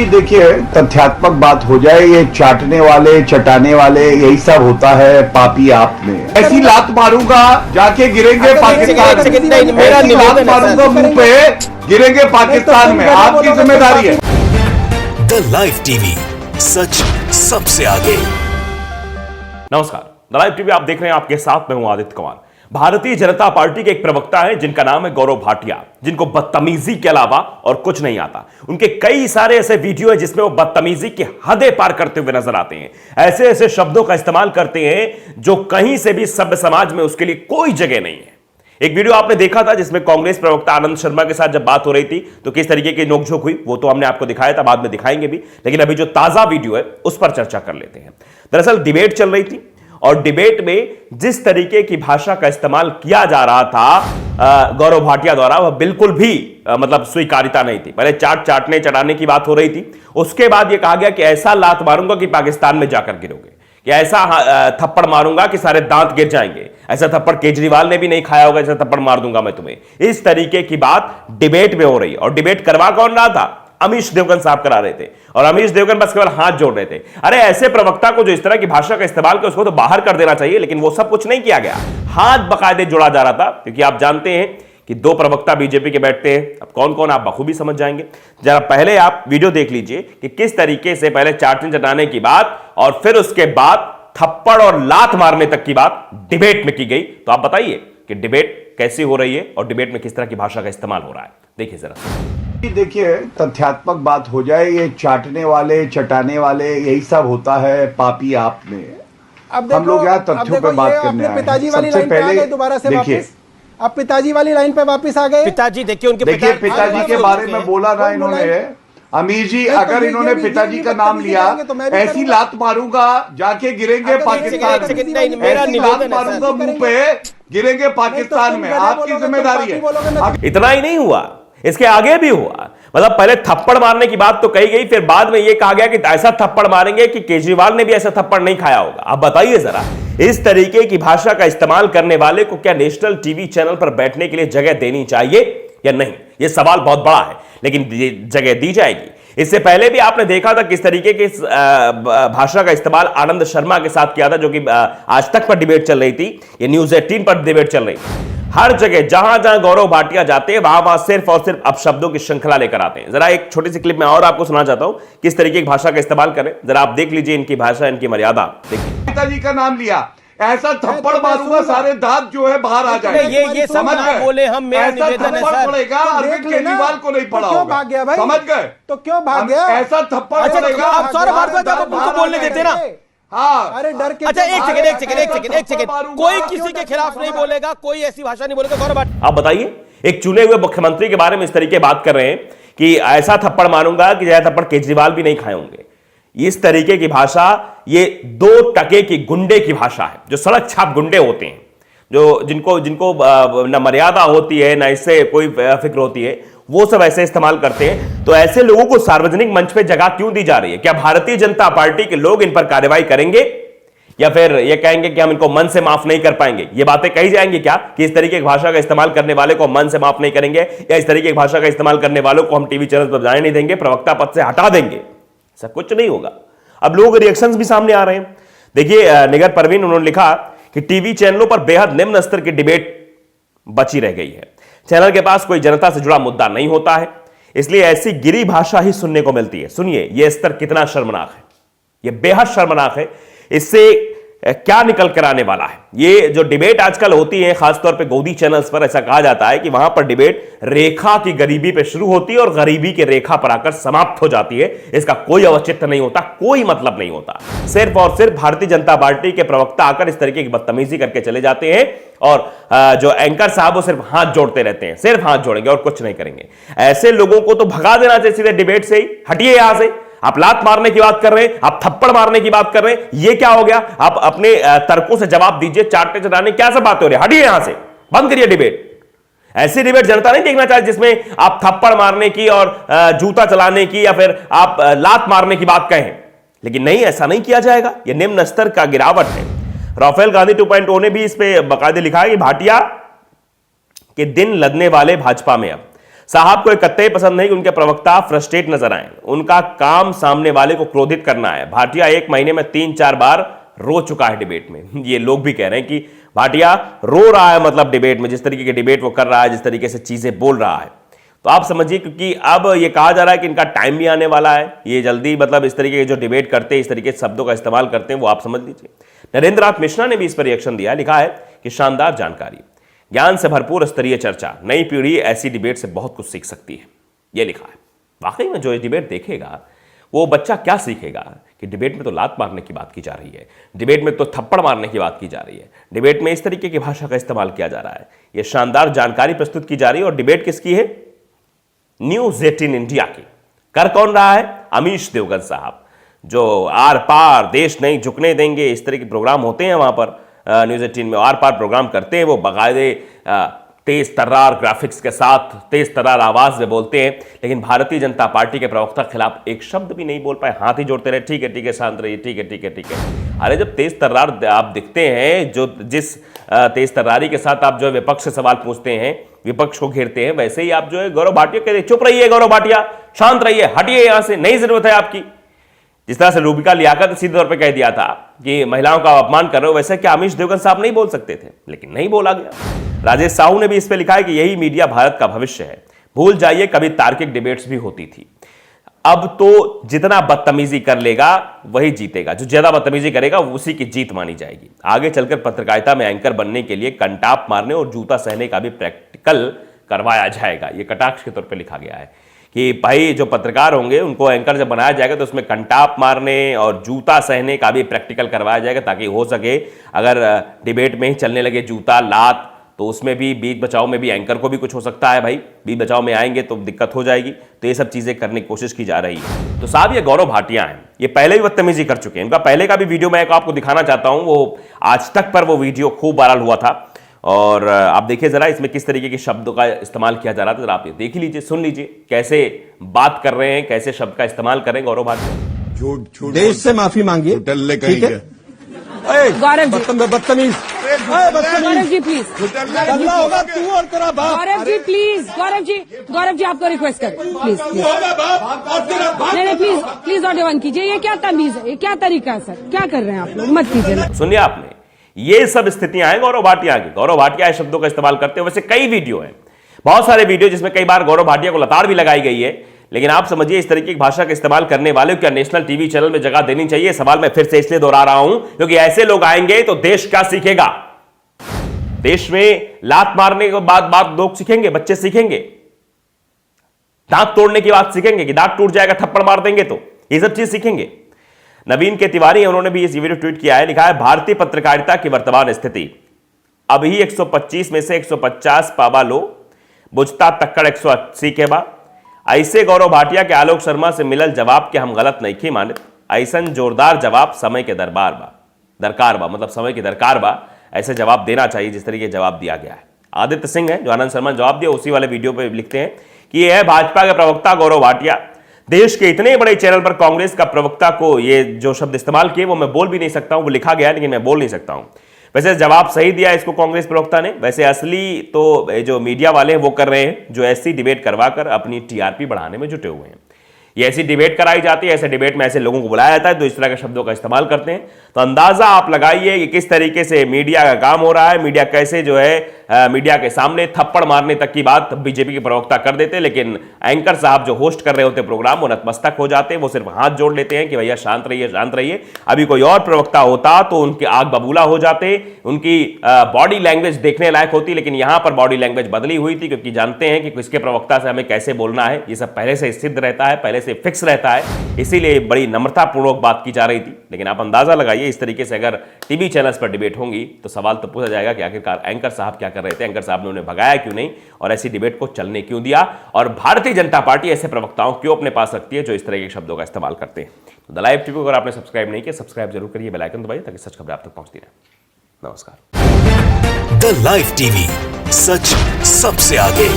देखिए, तथ्यात्मक बात हो जाए, ये चाटने वाले चटाने वाले यही सब होता है पापी आप में। ऐसी लात मारूंगा जाके गिरेंगे पाकिस्तान में, ऐसी लात मारूंगा मुंह पे गिरेंगे पाकिस्तान में। आपकी जिम्मेदारी है। द लाइव टीवी, सच सबसे आगे। नमस्कार, द लाइव टीवी आप देख रहे हैं, आपके साथ मैं हूं आदित्य कुमार। भारतीय जनता पार्टी के एक प्रवक्ता हैं जिनका नाम है गौरव भाटिया, जिनको बदतमीजी के अलावा और कुछ नहीं आता। उनके कई सारे ऐसे वीडियो हैं जिसमें वो बदतमीजी की हदें पार करते हुए नजर आते हैं। ऐसे ऐसे शब्दों का इस्तेमाल करते हैं जो कहीं से भी सभ्य समाज में उसके लिए कोई जगह नहीं है। एक वीडियो आपने देखा था जिसमें कांग्रेस प्रवक्ता आनंद शर्मा के साथ जब बात हो रही थी तो किस तरीके की नोकझोंक हुई, वो तो हमने आपको दिखाया था, बाद में दिखाएंगे भी। लेकिन अभी जो ताजा वीडियो है उस पर चर्चा कर लेते हैं। दरअसल डिबेट चल रही थी और डिबेट में जिस तरीके की भाषा का इस्तेमाल किया जा रहा था गौरव भाटिया द्वारा, वह बिल्कुल भी मतलब स्वीकार्यता नहीं थी। पहले चाटने चढ़ाने की बात हो रही थी, उसके बाद यह कहा गया कि ऐसा लात मारूंगा कि पाकिस्तान में जाकर गिरोगे, कि ऐसा थप्पड़ मारूंगा कि सारे दांत गिर जाएंगे। ऐसा थप्पड़ केजरीवाल ने भी नहीं खाया होगा, ऐसा थप्पड़ मार दूंगा मैं तुम्हें। इस तरीके की बात डिबेट में हो रही है। और डिबेट करवा कौन रहा था? अमीश देवगन साहब करा रहे थे। और अमीश देवगन बस केवल हाथ जोड़ रहे थे। अरे ऐसे प्रवक्ता को जो इस तरह की भाषा का इस्तेमाल किया उसको तो बाहर कर देना चाहिए, लेकिन वो सब कुछ नहीं किया गया। हाथ बकायदे जोड़ा जा रहा था, क्योंकि आप जानते हैं कि दो प्रवक्ता बीजेपी के बैठते हैं। अब कौन कौन आप बखूबी समझ जाएंगे। जरा पहले आप वीडियो देख लीजिए कि किस तरीके से पहले चाटने चटाने की बात और फिर उसके बाद थप्पड़ और लात मारने तक की बात डिबेट में की गई। तो आप बताइए कि डिबेट कैसी हो रही है और डिबेट में किस तरह की भाषा का इस्तेमाल हो रहा है। देखिए जरा। देखिए, तथ्यात्मक बात हो जाए, ये चाटने वाले चटाने वाले यही सब होता है पापी आप में। अब हम लोग यहाँ तथ्यों पे बात करने आए हैं। पिताजी वाली सबसे लाइन पे आ पहले गए दोबारा से देखिए, वापस। अब पिताजी वाली लाइन पे वापस आ गए। पिताजी देखिए, उनके पिताजी के बारे में बोला ना इन्होंने। अमीर जी, अगर इन्होंने पिताजी का नाम लिया, ऐसी लात मारूंगा जाके गिरेंगे पाकिस्तान में, ऐसी लात मारूंगा मुंह पे गिरेंगे पाकिस्तान में। आपकी जिम्मेदारी है। इतना ही नहीं हुआ, इसके आगे भी हुआ। मतलब पहले थप्पड़ मारने की बात तो कही गई, फिर बाद में यह कहा गया कि ऐसा थप्पड़ मारेंगे कि केजरीवाल ने भी ऐसा थप्पड़ नहीं खाया होगा। आप बताइए जरा, इस तरीके की भाषा का इस्तेमाल करने वाले को क्या नेशनल टीवी चैनल पर बैठने के लिए जगह देनी चाहिए या नहीं? यह सवाल बहुत बड़ा है, लेकिन जगह दी जाएगी। इससे पहले भी आपने देखा था किस तरीके की भाषा का इस्तेमाल आनंद शर्मा के साथ किया था, जो कि आज तक पर डिबेट चल रही थी, ये न्यूज 18 पर डिबेट चल रही थी। हर जगह जहां जहां गौरव भाटिया जाते हैं वहां सिर्फ और सिर्फ अपशब्दों की श्रृंखला लेकर आते हैं। जरा एक छोटी सी क्लिप में और आपको सुना चाहता हूं किस तरीके की भाषा का इस्तेमाल करें। जरा आप देख लीजिए इनकी भाषा, इनकी मर्यादा देखिए। पिताजी का नाम लिया, ऐसा थप्पड़ मारूंगा सारे दांत जो है बाहर आ जाएंगे। ये समझ बोले हम, मेरा ऐसा निवेदन है थप्पड़ सर। पड़ेगा, अरविंद केजरीवाल को नहीं पड़ा क्यों भाग गया भाई? समझ गए? तो क्यों भाग गया? ऐसा थप्पड़ अच्छा, पड़ेगा। आप सौरभ भारद्वाज आप उनको बोलने देते ना। हाँ, अरे डर के। अच्छा, एक सेकंड, कोई किसी के खिलाफ नहीं बोलेगा, कोई ऐसी भाषा नहीं बोलेगा। गौरव भाटिया, आप बताइए, एक चुने हुए मुख्यमंत्री के बारे में इस तरीके बात कर रहे हैं कि ऐसा थप्पड़ मारूंगा कि जैसा थप्पड़ केजरीवाल भी नहीं खाए होंगे। इस तरीके की भाषा, ये 2 टके की गुंडे की भाषा है, जो सड़क छाप गुंडे होते हैं, जो जिनको ना मर्यादा होती है ना इससे कोई फिक्र होती है, वो सब ऐसे इस्तेमाल करते हैं। तो ऐसे लोगों को सार्वजनिक मंच पे जगह क्यों दी जा रही है? क्या भारतीय जनता पार्टी के लोग इन पर कार्रवाई करेंगे या फिर ये कहेंगे कि हम इनको मन से माफ नहीं कर पाएंगे? ये बातें कही जाएंगी क्या कि इस तरीके की भाषा का इस्तेमाल करने वाले को मन से माफ नहीं करेंगे, या इस तरीके की भाषा का इस्तेमाल करने वालों को हम टीवी चैनल पर जाने नहीं देंगे, प्रवक्ता पद से हटा देंगे? ऐसा कुछ नहीं होगा। अब लोगों के रिएक्शंस भी सामने आ रहे हैं। देखिए, निगर परवीन, उन्होंने लिखा कि टीवी चैनलों पर बेहद निम्न स्तर की डिबेट बची रह गई है। चैनल के पास कोई जनता से जुड़ा मुद्दा नहीं होता है, इसलिए ऐसी गिरी भाषा ही सुनने को मिलती है। सुनिए यह स्तर कितना शर्मनाक है, यह बेहद शर्मनाक है। इससे क्या निकल कर आने वाला है? ये जो डिबेट आजकल होती है, खासतौर पे गोदी चैनल्स पर, ऐसा कहा जाता है कि वहां पर डिबेट रेखा की गरीबी पे शुरू होती है और गरीबी की रेखा पर आकर समाप्त हो जाती है। इसका कोई औचित्य नहीं होता, कोई मतलब नहीं होता। सिर्फ और सिर्फ भारतीय जनता पार्टी के प्रवक्ता आकर इस तरीके की बदतमीजी करके चले जाते हैं और जो एंकर साहब वो सिर्फ हाथ जोड़ते रहते हैं, सिर्फ हाथ जोड़ेंगे और कुछ नहीं करेंगे। ऐसे लोगों को तो भगा देना चाहिए सीधे डिबेट से ही। हटिए यहां से। आप लात मारने की बात कर रहे हैं, आप थप्पड़ मारने की बात कर रहे हैं, ये क्या हो गया? आप अपने तर्कों से जवाब दीजिए। चाटने चटाने क्या सब बातें हो रही है? हटिए यहां से, बंद करिए डिबेट। ऐसी डिबेट जनता नहीं देखना चाहती जिसमें आप थप्पड़ मारने की और जूता चलाने की या फिर आप लात मारने की बात कहें। लेकिन नहीं, ऐसा नहीं किया जाएगा। यह निम्न स्तर का गिरावट है। राफेल गांधी 2.0 ने भी इस पे बाकायदे लिखा है कि भाटिया के दिन लगने वाले भाजपा में अब साहब को एक कतई पसंद नहीं कि उनके प्रवक्ता फ्रस्ट्रेट नजर आए। उनका काम सामने वाले को क्रोधित करना है। भाटिया 1 महीने में 3-4 बार रो चुका है डिबेट में। ये लोग भी कह रहे हैं कि भाटिया रो रहा है, मतलब डिबेट में जिस तरीके की डिबेट वो कर रहा है, जिस तरीके से चीजें बोल रहा है, तो आप समझिए, क्योंकि अब ये कहा जा रहा है कि इनका टाइम भी आने वाला है। ये जल्दी, मतलब इस तरीके के जो डिबेट करते हैं, इस तरीके के शब्दों का इस्तेमाल करते हैं, वो आप समझ लीजिए। नरेंद्र नाथ मिश्रा ने भी इस पर रिएक्शन दिया, लिखा है कि शानदार जानकारी, ज्ञान से भरपूर स्तरीय चर्चा, नई पीढ़ी ऐसी डिबेट से बहुत कुछ सीख सकती है, ये लिखा है। वाकई में जो ये डिबेट देखेगा वो बच्चा क्या सीखेगा कि डिबेट में तो लात मारने की बात की जा रही है, डिबेट में तो थप्पड़ मारने की बात की जा रही है, डिबेट में इस तरीके की भाषा का इस्तेमाल किया जा रहा है। ये शानदार जानकारी प्रस्तुत की जा रही है। और डिबेट किसकी है? न्यूज़ 18 इंडिया की। कर कौन रहा है? अमीश देवगन साहब, जो आर पार देश नहीं झुकने देंगे, इस तरह के प्रोग्राम होते हैं वहां पर न्यूज़ 18 में, आर पार प्रोग्राम करते हैं। वो बाकायदे तेज तर्रार ग्राफिक्स के साथ तेज तर्रार आवाज में बोलते हैं, लेकिन भारतीय जनता पार्टी के प्रवक्ता खिलाफ एक शब्द भी नहीं बोल पाए, हाथ ही जोड़ते रहे, ठीक है शांत रहिए, ठीक है। अरे जब तेज तर्रार आप दिखते हैं, जो जिस तेज तर्रारी के साथ आप जो है विपक्ष से सवाल पूछते हैं, विपक्ष को घेरते हैं, वैसे ही आप जो है गौरव भाटिया कहते हैं चुप रहिए गौरव भाटिया, शांत रहिए, हटिए यहां से, नहीं जरूरत है आपकी। जिस तरह से रूबिका लियाकत ने सीधे तौर पर कह दिया था कि महिलाओं का अपमान कर रहे हो, वैसे क्या अमीश देवगन साहब नहीं बोल सकते थे? लेकिन नहीं बोला गया। राजेश साहू ने भी इस पे लिखा है कि यही मीडिया भारत का भविष्य है, भूल जाइए कभी तार्किक डिबेट्स भी होती थी। अब तो जितना बदतमीजी कर लेगा वही जीतेगा, जो ज्यादा बदतमीजी करेगा उसी की जीत मानी जाएगी। आगे चलकर पत्रकारिता में एंकर बनने के लिए कंटाप मारने और जूता सहने का भी प्रैक्टिकल करवाया जाएगा। यह कटाक्ष के तौर पर लिखा गया है कि भाई जो पत्रकार होंगे उनको एंकर जब बनाया जाएगा तो उसमें कंटाप मारने और जूता सहने का भी प्रैक्टिकल करवाया जाएगा, ताकि हो सके अगर डिबेट में ही चलने लगे जूता लात, तो उसमें भी बीच बचाव में भी एंकर को भी कुछ हो सकता है। भाई बीच बचाव में आएंगे तो दिक्कत हो जाएगी। तो ये सब चीजें करने की कोशिश की जा रही है। तो साहब ये गौरव भाटिया हैं, ये पहले भी बदतमीजी कर चुके हैं। इनका पहले का भी वीडियो मैं आपको दिखाना चाहता हूं, वो आज तक पर वो वीडियो खूब वायरल हुआ था। और आप देखिए जरा इसमें किस तरीके के शब्दों का इस्तेमाल किया जा रहा था, जरा आप ये देख लीजिए, सुन लीजिए कैसे बात कर रहे हैं, कैसे शब्द का इस्तेमाल कर रहे हैं गौरव भाटिया। झूठ देश से माफी मांगिए, ठीक है? गौरव जी, बदतमीज गौरव जी प्लीज, होगा तू और तेरा बाप। गौरव जी प्लीज, गौरव जी आपको रिक्वेस्ट करें प्लीज, नहीं प्लीज नॉट वन कीजिए। ये क्या तमीज है, ये क्या तरीका है सर, क्या कर रहे हैं आप लोग, मत कीजिए। सुनिए आपने, ये सब स्थितियां हैं गौरव भाटिया की। गौरव भाटिया शब्दों का इस्तेमाल करते हैं। वैसे कई वीडियो हैं, बहुत सारे वीडियो जिसमें कई बार गौरव भाटिया को लताड़ भी लगाई गई है, लेकिन आप समझिए इस तरीके की भाषा का इस्तेमाल करने वाले को क्या नेशनल टीवी चैनल में जगह देनी चाहिए? सवाल मैं फिर से इसलिए दोहरा रहा हूं क्योंकि ऐसे लोग आएंगे तो देश क्या सीखेगा? देश में लात मारने के बाद बात लोग सीखेंगे, बच्चे सीखेंगे, दांत तोड़ने की बात सीखेंगे कि दांत टूट जाएगा थप्पड़ मार देंगे, तो ये सब चीज सीखेंगे। नवीन के तिवारी उन्होंने भी इस वीडियो ट्वीट किया है, लिखा है भारतीय पत्रकारिता की वर्तमान स्थिति, अभी 125 में से 150 पावा लो, बुझता तक्कड़ 180 के बाद ऐसे गौरव भाटिया के आलोक शर्मा से मिलल जवाब के हम गलत नहीं मानित, ऐसन जोरदार जवाब समय के दरकार बा, मतलब समय के दरकार बा, ऐसे जवाब देना चाहिए जिस तरीके जवाब दिया गया है। आदित्य सिंह है जो आनंद शर्मा ने जवाब दिया, उसी वाले वीडियो पे लिखते हैं कि यह है भाजपा के प्रवक्ता गौरव भाटिया। देश के इतने बड़े चैनल पर कांग्रेस का प्रवक्ता को ये जो शब्द इस्तेमाल किए वो मैं बोल भी नहीं सकता हूं, वो लिखा गया है लेकिन मैं बोल नहीं सकता हूं। वैसे जवाब सही दिया इसको कांग्रेस प्रवक्ता ने। वैसे असली तो जो मीडिया वाले हैं वो कर रहे हैं, जो ऐसी डिबेट करवाकर अपनी टीआरपी बढ़ाने में जुटे हुए हैं। ये ऐसी डिबेट कराई जाती है, ऐसे डिबेट में ऐसे लोगों को बुलाया जाता है जो इस तरह के शब्दों का इस्तेमाल करते हैं। तो अंदाजा आप लगाइए कि किस तरीके से मीडिया का काम हो रहा है। मीडिया कैसे जो है मीडिया के सामने थप्पड़ मारने तक की बात बीजेपी के प्रवक्ता कर देते, लेकिन एंकर साहब जो होस्ट कर रहे होते प्रोग्राम वो नतमस्तक हो जाते हैं, वो सिर्फ हाथ जोड़ लेते हैं कि भैया शांत रहिए शांत रहिए। अभी कोई और प्रवक्ता होता तो उनके आग बबूला हो जाते, उनकी बॉडी लैंग्वेज देखने लायक होती, लेकिन यहां पर बॉडी लैंग्वेज बदली हुई थी क्योंकि जानते हैं कि किसके प्रवक्ता से हमें कैसे बोलना है, ये सब पहले से सिद्ध रहता है, पहले से फिक्स रहता है, इसीलिए बड़ी नम्रतापूर्वक बात की जा रही थी। लेकिन आप अंदाजा लगाइए इस तरीके से अगर टीवी चैनल्स पर डिबेट होंगी तो सवाल तो पूछा जाएगा कि आखिरकार एंकर साहब क्या कर रहे थे, एंकर साहब ने उन्हें भगाया क्यों नहीं और ऐसी डिबेट को चलने क्यों दिया, और भारतीय जनता पार्टी ऐसे प्रवक्ताओं क्यों अपने पास रखती है जो इस तरह के शब्दों का इस्तेमाल करते हैं। तो द लाइव टीवी को अगर आपने सब्सक्राइब नहीं किया, सब्सक्राइब जरूर करिए, बेल आइकन दबाइए ताकि सच खबरें आप तक पहुंचती रहे। नमस्कार। द लाइव टीवी, सच सबसे आगे।